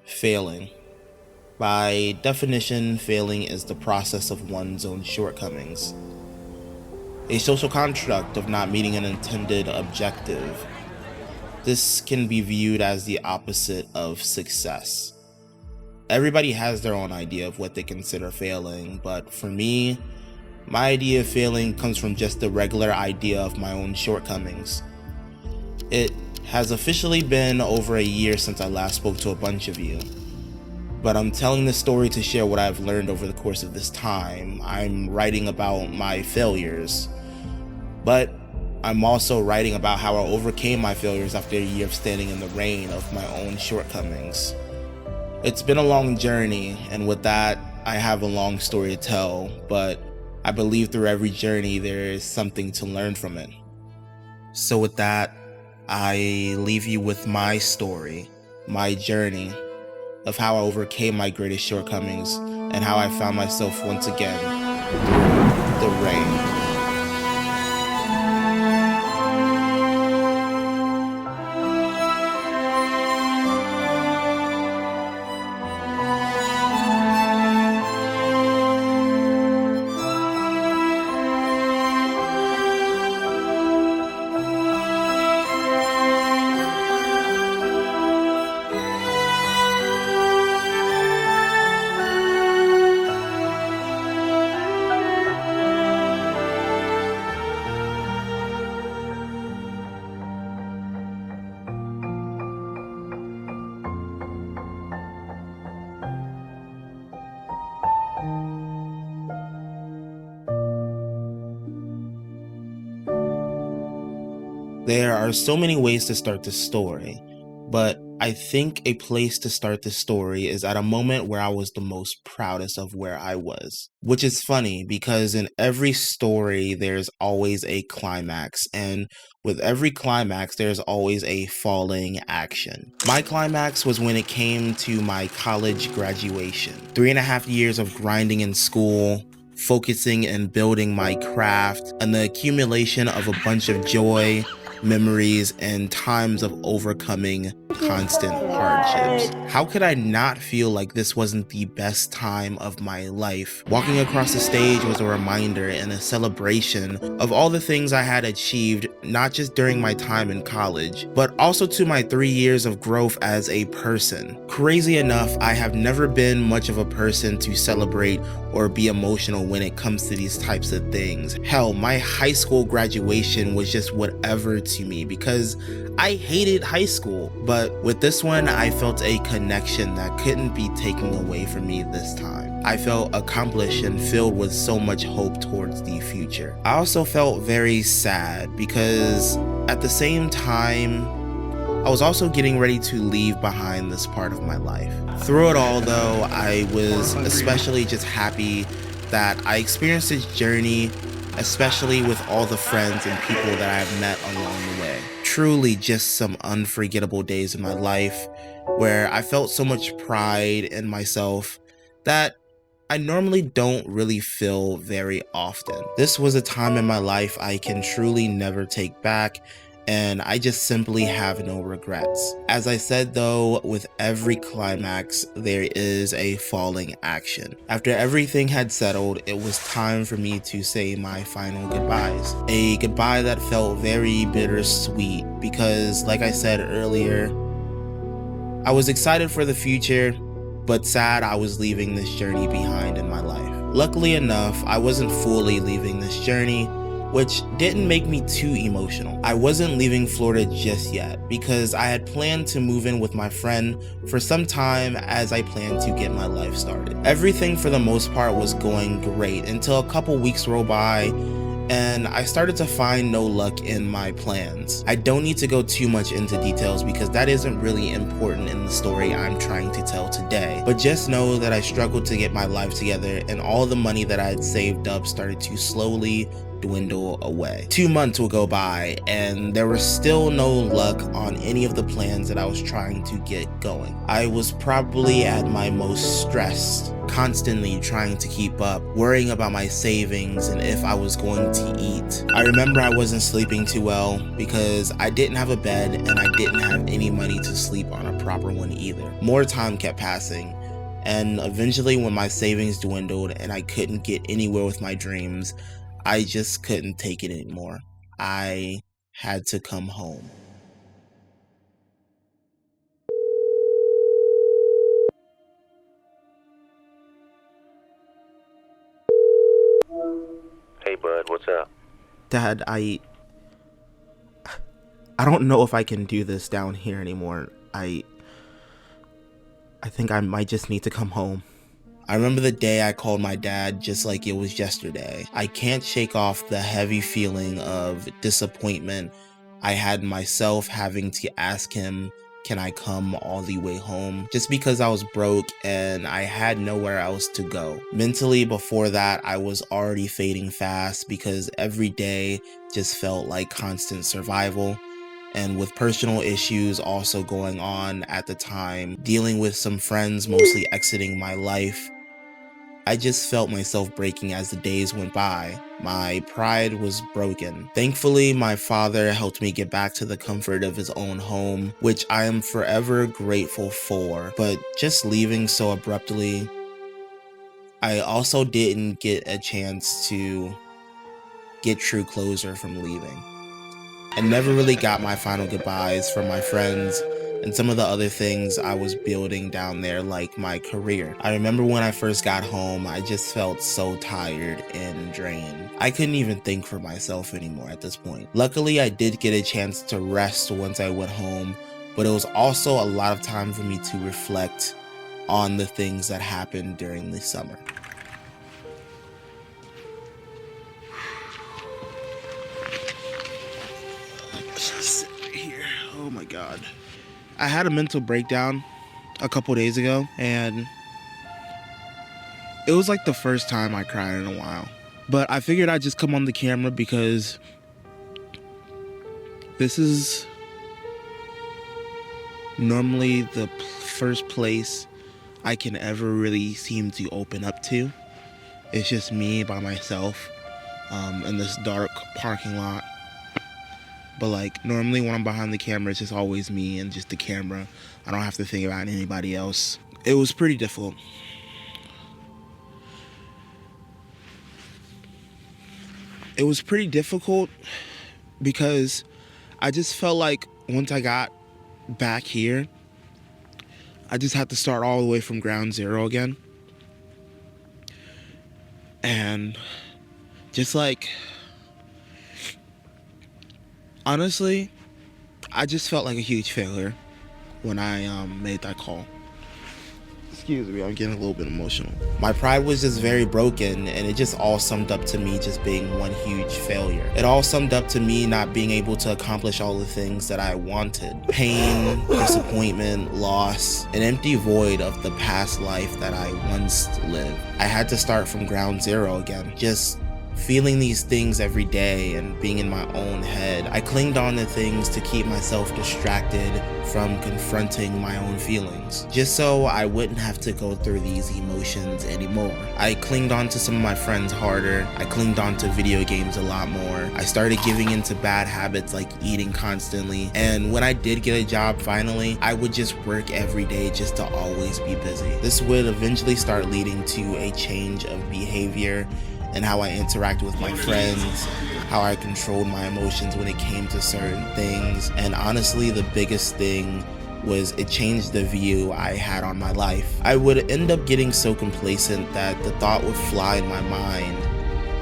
Failing. By definition, failing is the process of one's own shortcomings, a social construct of not meeting an intended objective. This can be viewed as the opposite of success. Everybody has their own idea of what they consider failing, but for me, my idea of failing comes from just the regular idea of my own shortcomings. It has officially been over a year since I last spoke to a bunch of you, but I'm telling this story to share what I've learned over the course of this time. I'm writing about my failures, but I'm also writing about how I overcame my failures after a year of standing in the rain of my own shortcomings. It's been a long journey, and with that, I have a long story to tell, but I believe through every journey there is something to learn from it. So with that, I leave you with my story, my journey, of how I overcame my greatest shortcomings and how I found myself once again through the rain. There are so many ways to start this story, but I think a place to start this story is at a moment where I was the most proudest of where I was. Which is funny because in every story there's always a climax, and with every climax there's always a falling action. My climax was when it came to my college graduation. 3.5 years of grinding in school, focusing and building my craft, and the accumulation of a bunch of joy, memories, and times of overcoming constant hardships. How could I not feel like this wasn't the best time of my life? Walking across the stage was a reminder and a celebration of all the things I had achieved, not just during my time in college, but also to my 3 years of growth as a person. Crazy enough, I have never been much of a person to celebrate or be emotional when it comes to these types of things. Hell, my high school graduation was just whatever to me because I hated high school. But with this one, I felt a connection that couldn't be taken away from me this time. I felt accomplished and filled with so much hope towards the future. I also felt very sad because at the same time, I was also getting ready to leave behind this part of my life. Through it all though, I was especially just happy that I experienced this journey, especially with all the friends and people that I have met along the way. Truly just some unforgettable days in my life where I felt so much pride in myself that I normally don't really feel very often. This was a time in my life I can truly never take back, and I just simply have no regrets. As I said though, with every climax, there is a falling action. After everything had settled, it was time for me to say my final goodbyes. A goodbye that felt very bittersweet because, like I said earlier, I was excited for the future, but sad I was leaving this journey behind in my life. Luckily enough, I wasn't fully leaving this journey, which didn't make me too emotional. I wasn't leaving Florida just yet because I had planned to move in with my friend for some time as I planned to get my life started. Everything for the most part was going great until a couple weeks rolled by and I started to find no luck in my plans. I don't need to go too much into details because that isn't really important in the story I'm trying to tell today, but just know that I struggled to get my life together and all the money that I had saved up started to slowly dwindle away. 2 months will go by and there was still no luck on any of the plans that I was trying to get going. I was probably at my most stressed, constantly trying to keep up, worrying about my savings and if I was going to eat. I remember I wasn't sleeping too well because I didn't have a bed and I didn't have any money to sleep on a proper one either. More time kept passing, and eventually when my savings dwindled and I couldn't get anywhere with my dreams, I just couldn't take it anymore. I had to come home. Hey bud, what's up? Dad, I don't know if I can do this down here anymore. I think I might just need to come home. I remember the day I called my dad just like it was yesterday. I can't shake off the heavy feeling of disappointment I had myself having to ask him, can I come all the way home? Just because I was broke and I had nowhere else to go. Mentally before that, I was already fading fast because every day just felt like constant survival. And with personal issues also going on at the time, dealing with some friends mostly exiting my life, I just felt myself breaking as the days went by. My pride was broken. Thankfully, my father helped me get back to the comfort of his own home, which I am forever grateful for. But just leaving so abruptly, I also didn't get a chance to get true closure from leaving. I never really got my final goodbyes from my friends and some of the other things I was building down there, like my career. I remember when I first got home, I just felt so tired and drained. I couldn't even think for myself anymore at this point. Luckily, I did get a chance to rest once I went home, but it was also a lot of time for me to reflect on the things that happened during the summer. Just sit right here. Oh my God. I had a mental breakdown a couple days ago, and it was like the first time I cried in a while. But I figured I'd just come on the camera because this is normally the first place I can ever really seem to open up to. It's just me by myself in this dark parking lot. But like normally when I'm behind the camera, it's just always me and just the camera. I don't have to think about anybody else. It was pretty difficult. It was pretty difficult because I just felt like once I got back here, I just had to start all the way from ground zero again. And just like, honestly, I just felt like a huge failure when I made that call. Excuse me, I'm getting a little bit emotional. My pride was just very broken, and it just all summed up to me just being one huge failure. It all summed up to me not being able to accomplish all the things that I wanted. Pain, disappointment, loss, an empty void of the past life that I once lived. I had to start from ground zero again, just feeling these things every day and being in my own head. I clinged on to things to keep myself distracted from confronting my own feelings, just so I wouldn't have to go through these emotions anymore. I clinged on to some of my friends harder. I clinged on to video games a lot more. I started giving into bad habits like eating constantly. And when I did get a job finally, I would just work every day just to always be busy. This would eventually start leading to a change of behavior and how I interact with my friends, how I controlled my emotions when it came to certain things. And honestly, the biggest thing was it changed the view I had on my life. I would end up getting so complacent that the thought would fly in my mind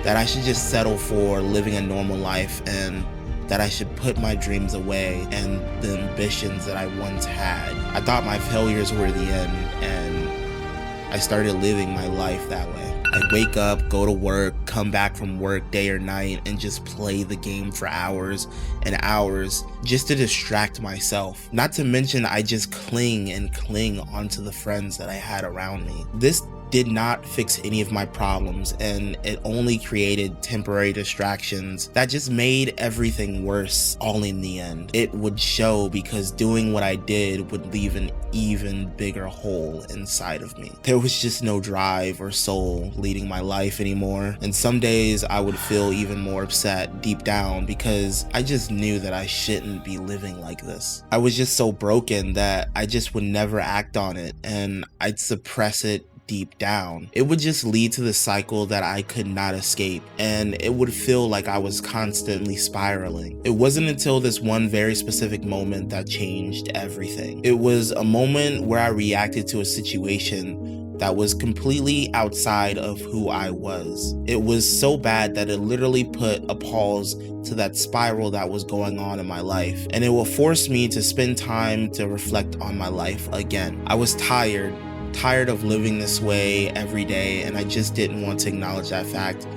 that I should just settle for living a normal life and that I should put my dreams away and the ambitions that I once had. I thought my failures were the end, and I started living my life that way. I'd wake up, go to work, come back from work day or night, and just play the game for hours and hours just to distract myself. Not to mention, I just cling onto the friends that I had around me. This did not fix any of my problems, and it only created temporary distractions that just made everything worse all in the end. It would show because doing what I did would leave an even bigger hole inside of me. There was just no drive or soul leading my life anymore, and some days I would feel even more upset deep down because I just knew that I shouldn't be living like this. I was just so broken that I just would never act on it, and I'd suppress it deep down. It would just lead to the cycle that I could not escape, and it would feel like I was constantly spiraling. It wasn't until this one very specific moment that changed everything. It was a moment where I reacted to a situation that was completely outside of who I was. It was so bad that it literally put a pause to that spiral that was going on in my life, and it will force me to spend time to reflect on my life again. I was tired of living this way every day, and I just didn't want to acknowledge that fact.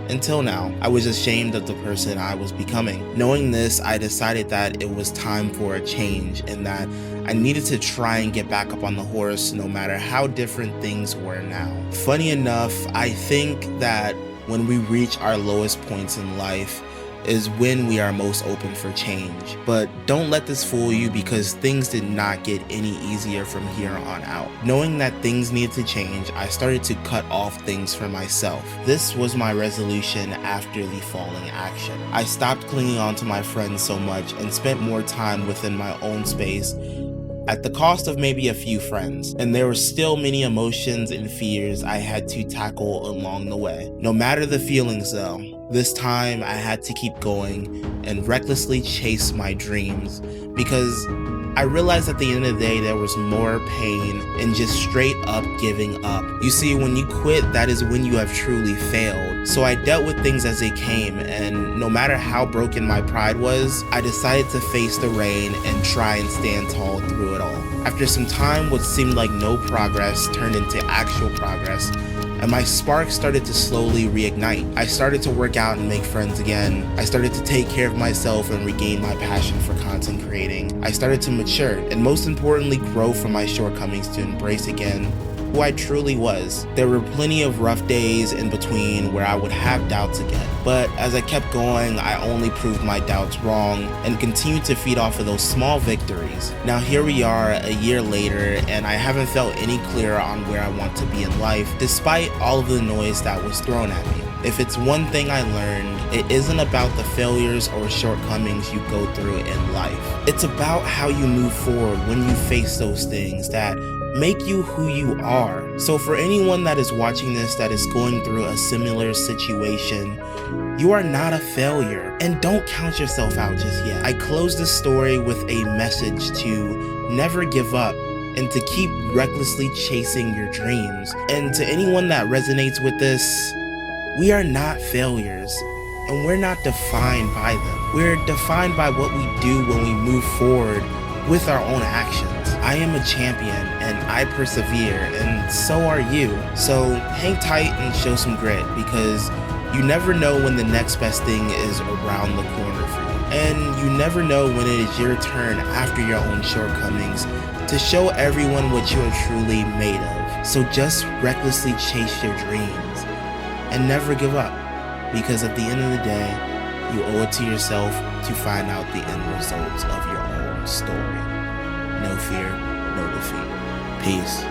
Until now, I was ashamed of the person I was becoming. Knowing this, I decided that it was time for a change and that I needed to try and get back up on the horse no matter how different things were now. Funny enough, I think that when we reach our lowest points in life is when we are most open for change. But don't let this fool you, because things did not get any easier from here on out. Knowing that things needed to change, I started to cut off things for myself. This was my resolution after the falling action. I stopped clinging on to my friends so much and spent more time within my own space, at the cost of maybe a few friends, and there were still many emotions and fears I had to tackle along the way. No matter the feelings though, this time I had to keep going and recklessly chase my dreams, because I realized at the end of the day there was more pain in just straight up giving up. You see, when you quit, that is when you have truly failed. So I dealt with things as they came, and no matter how broken my pride was, I decided to face the rain and try and stand tall through it all. After some time, what seemed like no progress turned into actual progress, and my spark started to slowly reignite. I started to work out and make friends again. I started to take care of myself and regain my passion for content creating. I started to mature, and most importantly, grow from my shortcomings to embrace again who I truly was. There were plenty of rough days in between where I would have doubts again, but as I kept going, I only proved my doubts wrong and continued to feed off of those small victories. Now here we are a year later, and I haven't felt any clearer on where I want to be in life, despite all of the noise that was thrown at me. If it's one thing I learned, it isn't about the failures or shortcomings you go through in life. It's about how you move forward when you face those things that make you who you are. So for anyone that is watching this that is going through a similar situation, you are not a failure, and don't count yourself out just yet. I close this story with a message to never give up and to keep recklessly chasing your dreams. And to anyone that resonates with this, we are not failures, and we're not defined by them. We're defined by what we do when we move forward with our own actions. I am a champion, and I persevere, and so are you. So hang tight and show some grit, because you never know when the next best thing is around the corner for you. And you never know when it is your turn after your own shortcomings to show everyone what you are truly made of. So just recklessly chase your dreams and never give up, because at the end of the day, you owe it to yourself to find out the end results of your own story. No fear, no defeat. Peace.